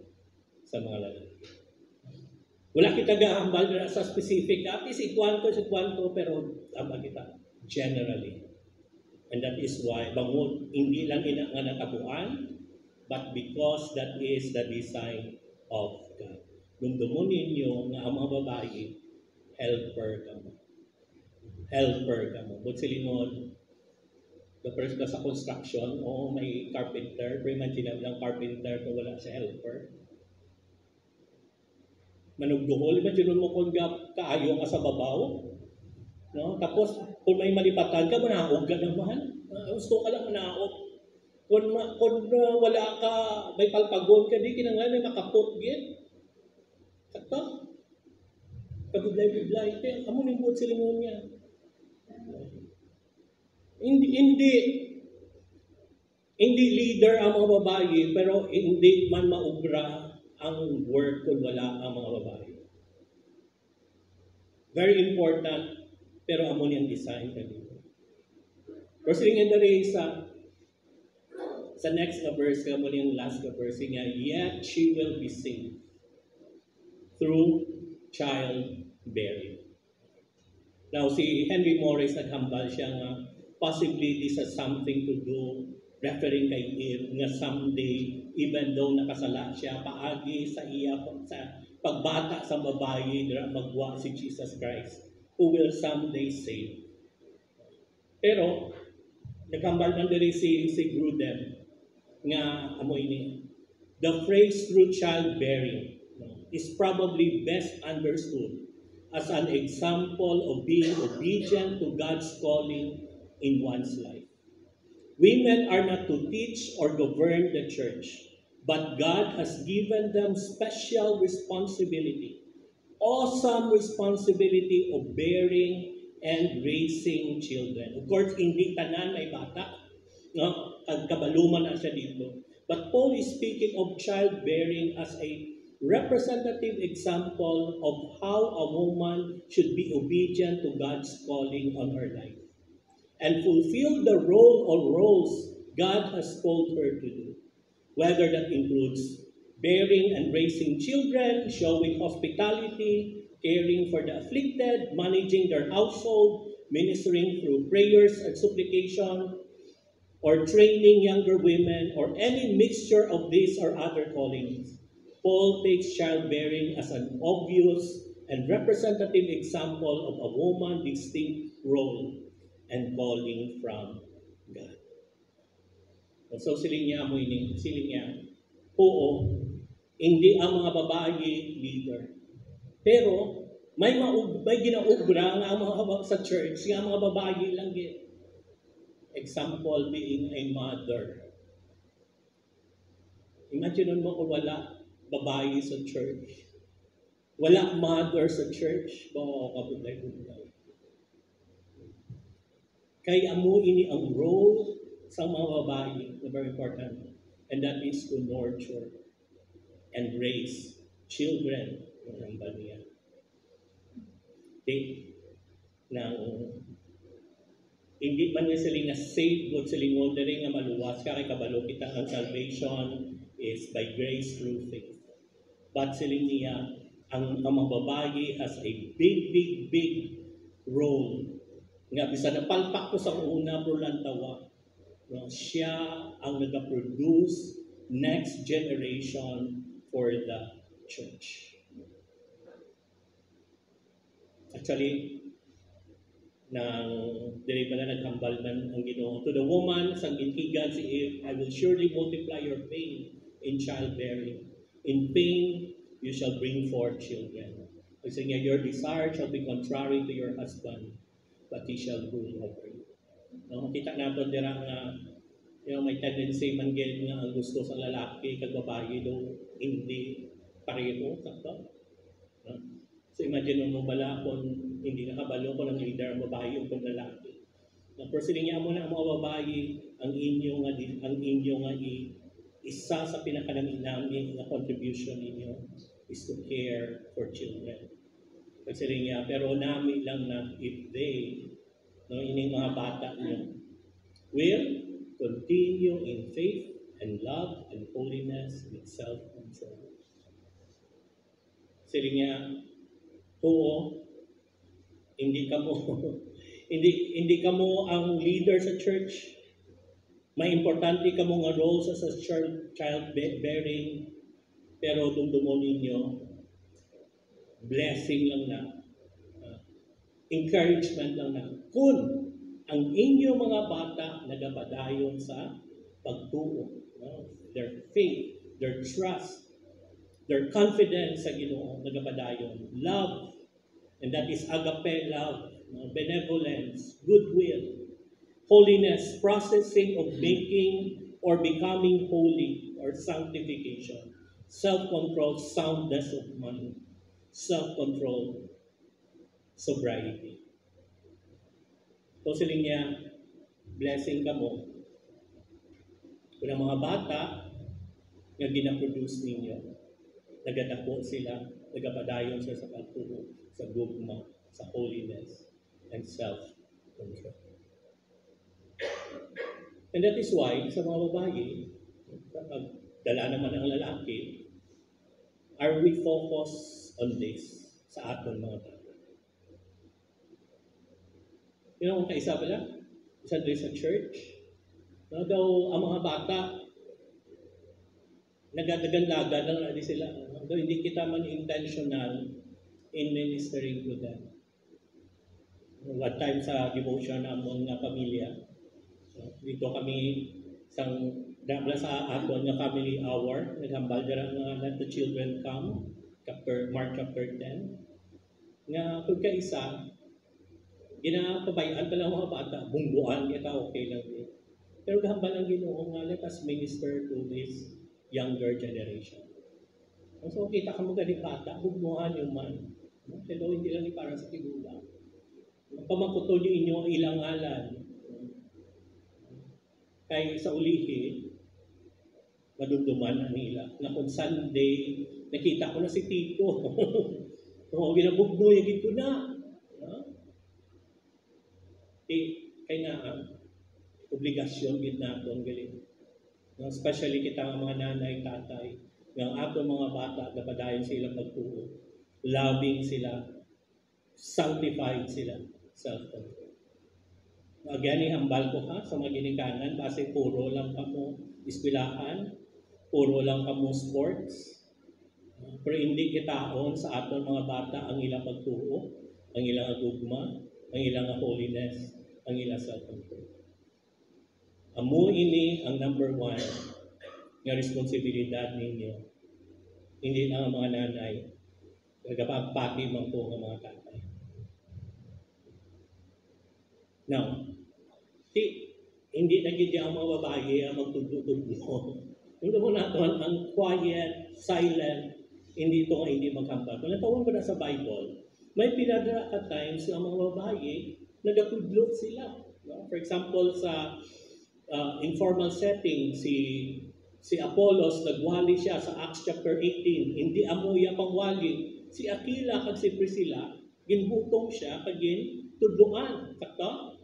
sa mga lalaki. Wala kita gahambal na sa specific, at least ikwanto, pero tama kita, generally. And that is why, bangod, hindi lang ina nga natabuan, but because that is the design of God. Dumdumon ninyo nga ang mga babae, helper ka mo. But silingon, the first ka sa construction, may carpenter, pero man sila lang carpenter kung wala sa helper. Manugduhol, imagine mo kung kaayo ka sa babaw. No? Tapos, kung may malipatan ka, manaog ka naman. Gusto ka lang manaog. Kung wala ka, may palpagon ka, di kinanglan, may makapot din. Sakto? Kabiblay-biblay. Amo nang buot silingon niya. Hindi leader ang mga babae, pero hindi man maugra ang work kung wala ang mga babae. Very important, pero amo niyang design kanina. Pero silingan na rin sa next na verse, amo niyang last na verse niya, yet she will be saved through childbearing. Now, si Henry Morris naghambal siya nga possibly this has something to do referring kay Eve nga someday, even though nakasala siya, paagi sa iya sa pagbata sa babae na magwa si Jesus Christ, who will someday save. Pero, naghambal man diri si Grudem, nga amo ini. The phrase through childbearing is probably best understood as an example of being obedient to God's calling in one's life. Women are not to teach or govern the church, but God has given them special responsibility, awesome responsibility of bearing and raising children. Of course, hindi tanan may bata, no? Kabaluman na siya dito. But Paul is speaking of childbearing as a representative example of how a woman should be obedient to God's calling on her life and fulfill the role or roles God has called her to do, whether that includes bearing and raising children, showing hospitality, caring for the afflicted, managing their household, ministering through prayers and supplication, or training younger women, or any mixture of these or other callings. Paul takes childbearing as an obvious and representative example of a woman's distinct role and calling from God. So siling niya, oo, hindi ang mga babae leader. Pero may ginaugra nga ang mga sa church, nga mga babae lang din. Example being a mother. Imagine mo kung wala babae sa church. Wala mother sa church. Baka kabuday-buday. Kaya amo ini ang role sa mga babae na very important. And that is to nurture and raise children ng baniya. Okay? Nang hindi man nga sila nga saved o sila nga rin nga maluwas kaya kabalo kita ang salvation is by grace through faith. But sila niya, ang mga babae has a big role. Nga bisa napalpak ko sa una po lang tawa. No, siya ang nag-produce next generation for the church. Actually, nang dili ba na naghambal man ang Ginoo to the woman sang ginkigan si Eve, I will surely multiply your pain in childbearing. In pain you shall bring forth children. Kasi nga your desire shall be contrary to your husband, but he shall rule over you. No, makita natin dira nga may tendency man gid nga ang gusto sa lalaki kag babae do hindi pareho sakto. No? So imagine mo bala kung hindi nakabalo ko ng leader ang babae o kung lalaki. Na proceeding niya mo na ang mga babae ang inyo nga isa sa pinakanamin na contribution ninyo is to care for children. Kasi niya, pero namin lang na if they, no, ining mga bata niyo, will continue in faith and love and holiness with self-control. Kasi niya, oo, hindi ka mo ang leader sa church. May importante ka mo nga role sa childbearing, pero dumdumon ninyo, blessing lang na, encouragement lang na. Kung ang inyo mga bata nagapadayon sa pagtuo, no? Their faith, their trust, their confidence sa Ginoo nagapadayon, love, and that is agape love, no? Benevolence, goodwill, holiness, processing of making or becoming holy or sanctification, self-control, soundness of mind, self-control, sobriety. So sila niya, blessing ka mo. Kung ang mga bata na ginaproduce ninyo, nagadako sila, nagapadayon sila sa pagturo, sa gugma, sa holiness, and self-control. And that is why, sa mga babae, kapag dala naman ang lalaki, are we focused on this sa ating mga bata? You know, kung kaisa pala, isa doon sa church, na daw ang mga bata, nagadagan-lagan lang na sila. Though hindi kita man intentional in ministering to them. One time sa devotion ng mga pamilya, dito kami isang Dabla sa aton nga family hour, naghambal dira nga let the children come, Mark chapter 10. Nga kung kaisa, ginapabayaan pa lang mga bata, bungguan, kita okay lang din. Pero gahambal ang Ginoo nga let us minister to this younger generation. So kita ka mo gani bata, bungguan yung man. Hello, hindi lang ni para sa tigulang. Pamangkutod yung inyong ilang ngalan. Kay sa ulihi, madumduman ang nila. Na kung Sunday, nakita ko na si Tito. Oo, ginabugno, yagid ko na. Kaya nga, obligasyon gid naton galing. Especially kita nga mga nanay, tatay, ng ato mga bata, napadayon sila pagtuo. Loving sila, sanctified sila, self-control. Again, hambal ko ha sa mga ginikanan kasi puro lang kamo iskwilahan, puro lang kamo sports. Pero hindi kitaon sa aton mga bata ang ilang pagtuo, ang ilang agugma, ang ilang holiness, ang ilang self-control. Amo ini ang number one nga responsibilidad ninyo. Hindi lang ang mga nanay, nagpapati man po ang mga tatay. Now, hindi na gid ang mga babae ang magtudlo-tudlo. Yung mo naton ang quiet, silent, hindi ito hindi magkambal. Kung natawag ko na sa Bible, may pinadala at times ang mga babae nagtudlo sila. No? For example, sa informal setting, si Apollos, nagwali siya sa Acts chapter 18. Hindi amuya pangwali. Si Aquila kag si Priscilla, ginbutong siya kagin tudloan. Sakto?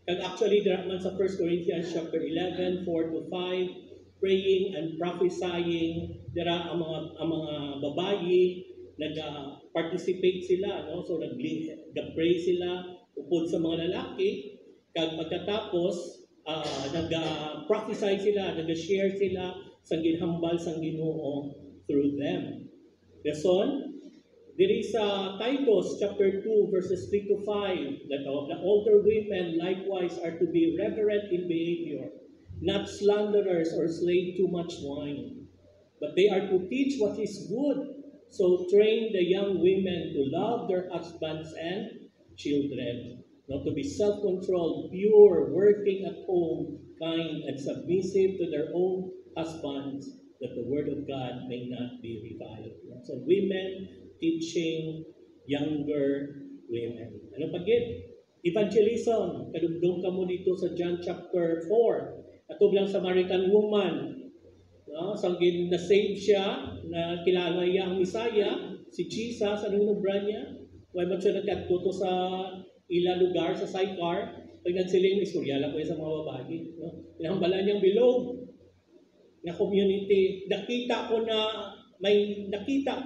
Kag actually, dira man sa 1 Corinthians chapter 11, 4 to 5, praying and prophesying, dira ang mga babae, nag-participate sila, no? So nag-pray sila, upod sa mga lalaki, kag pagkatapos, nag-prophesy sila, nag-share sila sa ginhambal sang Ginoo through them. Lesson, diri sa Titus chapter 2 verses 3 to 5, that the older women likewise are to be reverent in behavior, not slanderers or slave too much wine, but they are to teach what is good. So train the young women to love their husbands and children, not to be self-controlled, pure, working at home, kind, and submissive to their own husbands, that the word of God may not be reviled. So women teaching younger women. Ano pagit? Evangelism. Kadugdong ka mo dito sa John chapter 4. Atog lang Samaritan woman. No? Sanggin na-save siya, na kilala niya ang Misaya, si Jesus, anong nubra niya? Huwag man siya nagkatuto sa ila lugar, sa Sychar. Pag nagsiling, istoryala ko sa mga babae. No? Pinahambala niyang bilog na community. Nakita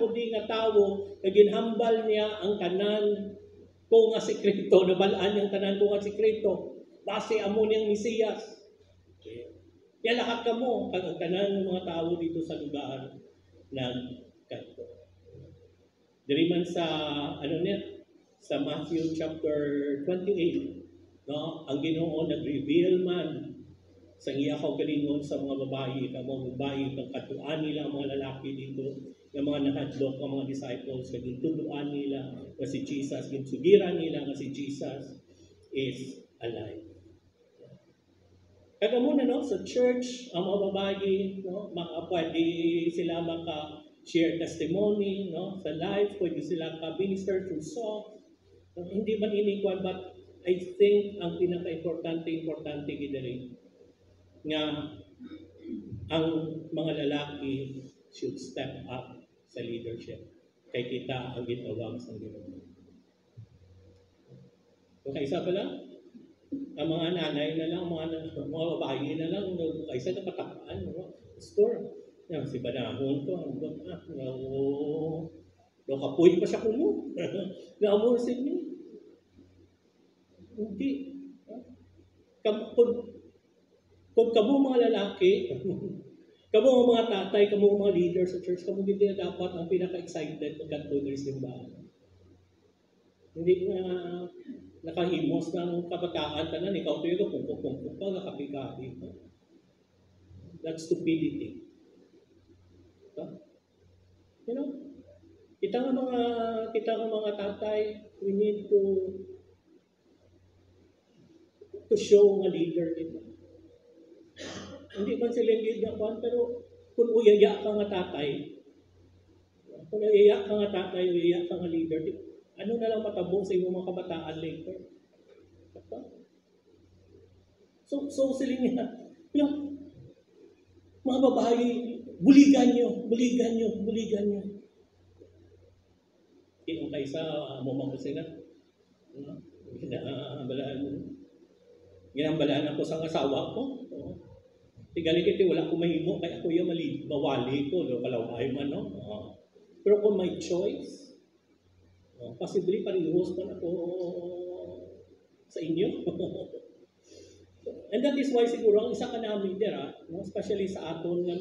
ko din nga tao na ginhambal niya ang tanan ko nga sekreto, nabalaan niyang tanan ko nga sekreto. Base amo niyang Mesiyas. Kaya lahat ka mo, kag ang tanan ng mga tao dito sa lugar nagkanto. Diri man sa sa Matthew chapter 28, no, ang Ginoo nag-reveal man sa iya ko kalingon sa mga babae, kamo babae kang katuan nila ang mga lalaki dito, ng mga nahadlok ang mga disciples, kaging tuduan nila na si Jesus, ginsugiran nila na si Jesus is alive. Kaya muna no, sa church, ang mga babae, no, pwede sila maka-share testimony, no, sa life, pwede sila ka-minister through song. No, hindi man inikwan, but I think ang pinaka-importante gidari nga ang mga lalaki should step up sa leadership. Kay kita ang gitawag sa Ginoo. Kung kaisa pa lang, ang mga nanay na lang, mga babae na lang, kaisa na katakaan, pastor, yan, si Banahon to, kapuy pa siya kuno. Naamor sa inyo. Hindi. Kung kamo mga lalaki, kamo mga tatay, kamo mga leader sa church, kamo hindi na dapat ang pinaka-excited magkatuloy sa simbahan. Hindi na nakahimos ng kabataan tanan, ikaw tuyo ka, pungkok pa, nakapikati pa. That's stupidity. No? You know, kita nga mga tatay, we need to show nga leader nila. Hindi man sila lead nga kwan, pero kung uyaya ka nga tatay, uyaya ka nga leader, ano na lang matabong sa iyong mga kabataan later. So sila niya, mga babae, buligan nyo. Yung kaysa mo sila. Ginambalaan ako sa asawa ko. Tigali kiti wala ko mahimo, kaya ako yung mawali ko, kalaway man, no? Pero kung may choice, possibly parehos man ako sa inyo. And that is why siguro ang isa ka namin dira, especially sa aton ng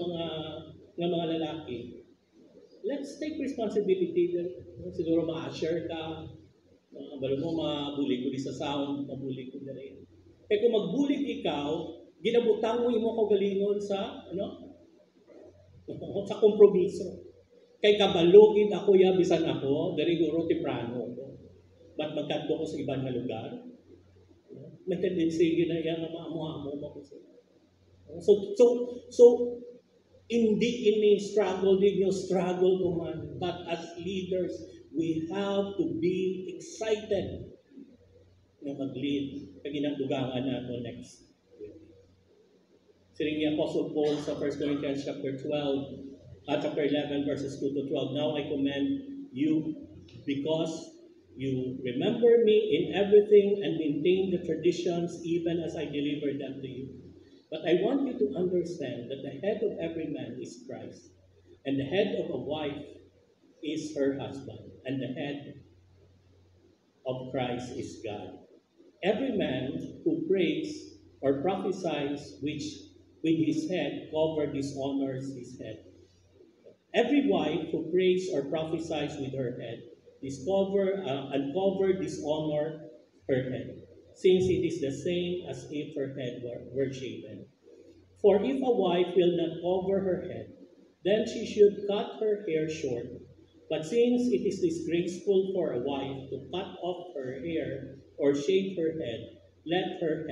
mga lalaki, let's take responsibility. Siguro ma-assure ka, balo mo mabuli ko di sa sound, mabuli ko na rin. Kaya kung magbulig ikaw, ginabutang mo imo kagalingon sa sa kompromiso. Kay kabalugin ako ya bisan ako, dari guro timprano ko. Ba't magkadto ko sa ibang lugar? May tendency na yan na maamu-amu mo ko sila. So hindi ini struggle, din yung struggle ko man. But as leaders, we have to be excited na mag-lead. Kaginagdugangan nato next week. Siring ni Apostle Paul sa 1 Corinthians chapter 12, chapter 11, verses 2 to 12. Now I commend you because you remember me in everything and maintain the traditions even as I delivered them to you. But I want you to understand that the head of every man is Christ, and the head of a wife is her husband, and the head of Christ is God. Every man who prays or prophesies with his head dishonors his head. Every wife who prays or prophesies with her head uncover dishonor her head, since it is the same as if her head were shaven. For if a wife will not cover her head, then she should cut her hair short. But since it is disgraceful for a wife to cut off her hair or shave her head, let her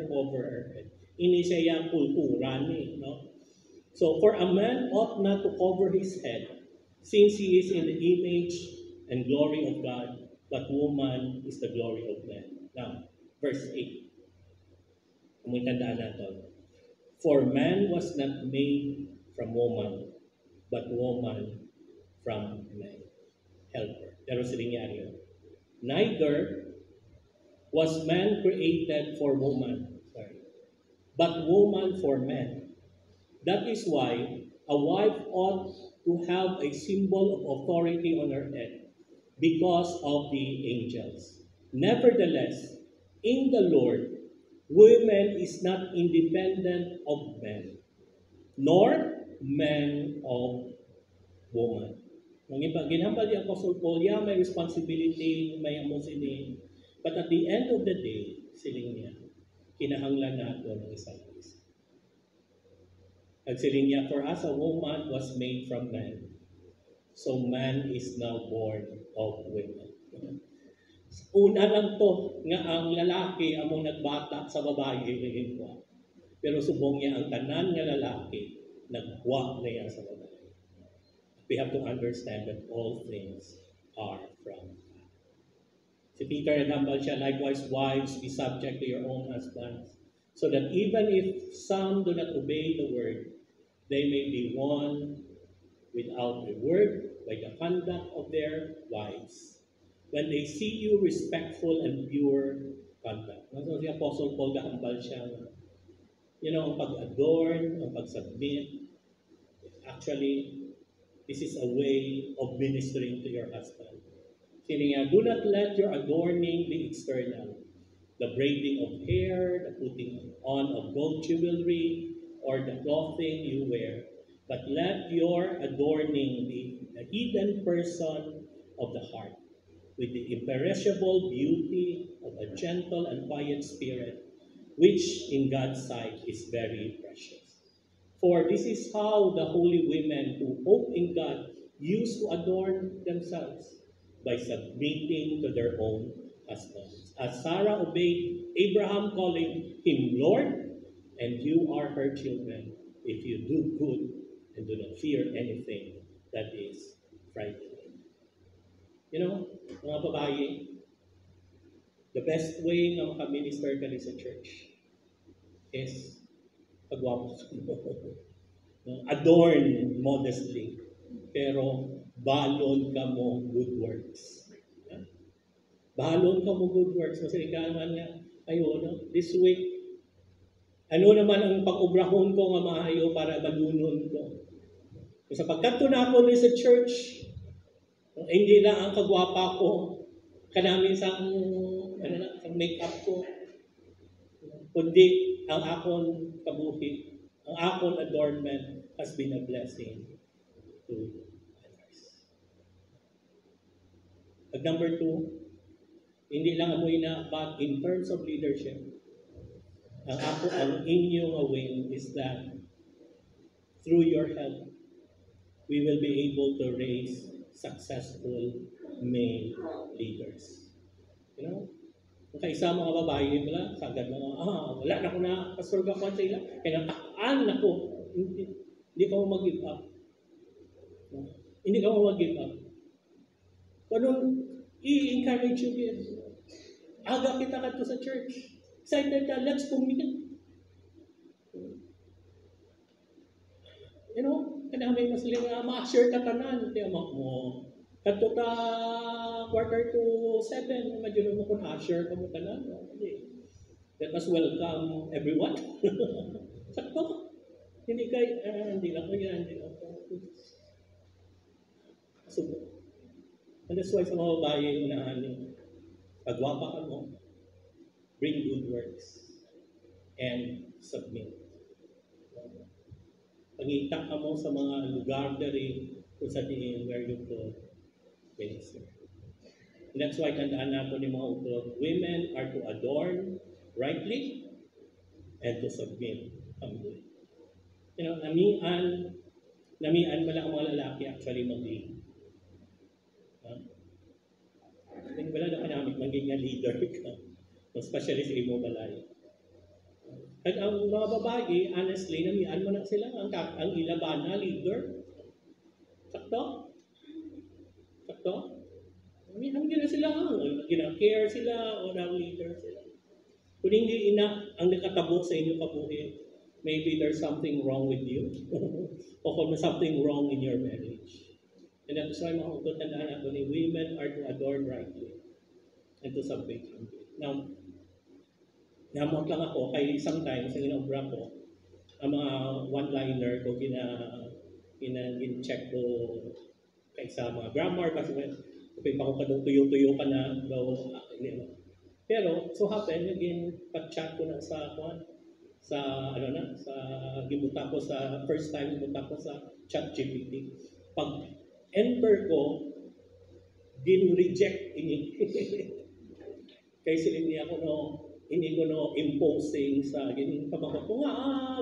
cover her head. Ini siya yung kultura ni, no? So, for a man ought not to cover his head, since he is in the image and glory of God, but woman is the glory of man. Now, verse 8. Kung tandaan natin. For man was not made from woman, but woman from man. Helper. Pero silingyari yun. Neither was man created for woman, but woman for man. That is why a wife ought to have a symbol of authority on her head because of the angels. Nevertheless, in the Lord, woman is not independent of men, nor men of woman. Ginhambal yung Apostle Paul, may responsibility, may amusinin. But at the end of the day, siling niya, kinahanglan nato ng isang isa. Siling niya, for us a woman was made from man, so man is now born of women. Una lang to, nga ang lalaki among nagbata sa babae hingwa. Pero subong niya ang tanan nga lalaki, nagwa niya sa babae. We have to understand that all things are from God. Si Peter and humble siya, likewise wives, be subject to your own husbands, so that even if some do not obey the word, they may be won without a word by the conduct of their wives, when they see you respectful and pure conduct. So si Apostle Paul, gahambal siya, ang pag-adorn, ang pag-submit. Actually, this is a way of ministering to your husband. Sini nga, do not let your adorning be external. The braiding of hair, the putting on of gold jewelry, or the clothing you wear. But let your adorning be the hidden person of the heart, with the imperishable beauty of a gentle and quiet spirit, which in God's sight is very precious. For this is how the holy women who hope in God used to adorn themselves by submitting to their own husbands. As Sarah obeyed Abraham, calling him Lord, and you are her children if you do good and do not fear anything that is frightening. You know, mga babae, the best way na makaminister ka rin sa church is pagwapo mo. Adorn modestly, pero balon ka mo good works. Balon ka mo good works. Kasi ikaman nga, this week, ano naman ang pag-obrahon ko nga maayo para balunon ko. Sa pagkanto na ako sa church, hindi na ang kagwapa ko, kanamin sa make-up ko, kundi ang akon kabuhi, ang akon adornment has been a blessing to others. At number 2, hindi lang amoy na, but in terms of leadership, ang inyong awin is that through your help, we will be able to raise successful male leaders. You know? Kung kaisa mga babae, sagad mga, wala na ko na, pastor ka pa sa ila, kaya natakaan na ko, hindi ka mo mag-give up. Hindi ka mo mag-give up. Kung i-encourage you din. Aga kita ka to sa church. Excited ka, let's commit. You know, kanamay mas sila ma-assure ka tanan. Kaya mo, kato ta 6:45, imagine mo kung assure ka mo tanan. Let us welcome everyone. Sakto. Hindi lang ko yan. So, and that's why sa mga babae, unahan nyo, pagwapa ka mo, bring good works, and submit. Pangita ka mo sa mga lugar dari kung sa diin where you could minister. And that's why tandaan nato ni mga utod, women are to adorn rightly and to submit humbly. You know, namian pala ang mga lalaki actually mag-lead. Wala na ka namin maging leader ka. Especially sa imo balay. At ang mga babae, honestly, namian mo na sila ang ilaban na leader. Sakto? Sakto? Namian na sila gina-care sila o na leader sila. Kung hindi ang nakatabo sa inyo kabuhi, maybe there's something wrong with you o kung something wrong in your marriage. And that's why mga utod tandaan nato ni women are to adorn rightly and to submit humbly. Now, namot lang ako kay sometimes sa ginobra ko ang mga one-liner ko gin-check ko kay sa mga grammar kasi pa ko kadong tuyo-tuyo ka na daw pero so happen again pag-chat ko na sa gibuta ko sa first time gibuta ko sa ChatGPT. Pag enter ko, gin-reject ini. Kaya silid niya ako hindi ko imposing sa pamako ko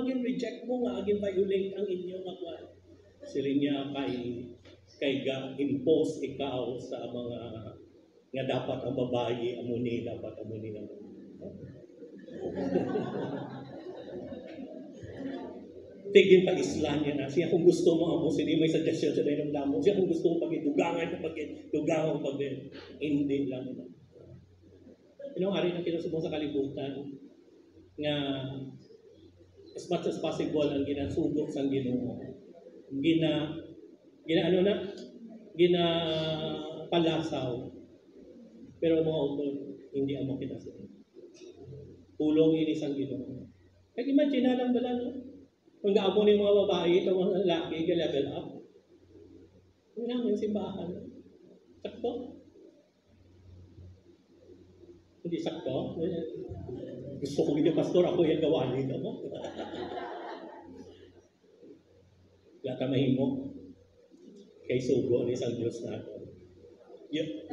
gin-reject mo nga, gin-violate ang inyong akwan. Silid niya kay ga-impose ikaw sa mga nga dapat ang babae, amuni naman. Tigin pa islan niya na. Siya kung gusto mo ang hindi may suggestion sa dahilang damo. Siya kung gusto mo pag-idugangan hindi lang. Ari na kinasubong sa kalibutan nga as much as possible ang ginasubok sa Ginoo. Palasaw. Pero mga utol, hindi amo kita sa pulong ini sang Ginoo. Kaya imagine na lang bala, no? Kung gaamo ni mga babae, itong mga lalaki, level up. Kung naman simbahan. Sakto? Hindi sakto? Gusto ko yung pastor, ako yung gawalin mo. Lahat ang mahimo. Kay sugo ni isang Diyos natin.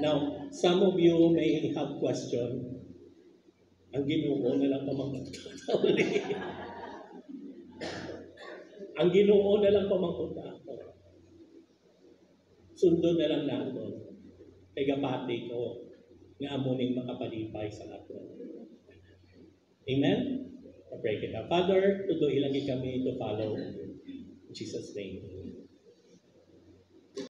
Now, some of you may have question. Ang Ginoo na lang pamangkatauli. Ang Ginoo na lang pamangkot ako. Sundo na lang naton. Kay gapati ko nga amuning makapalipay sa aton. Amen? I pray kita. Father, tuloy lang kami to follow in Jesus' name.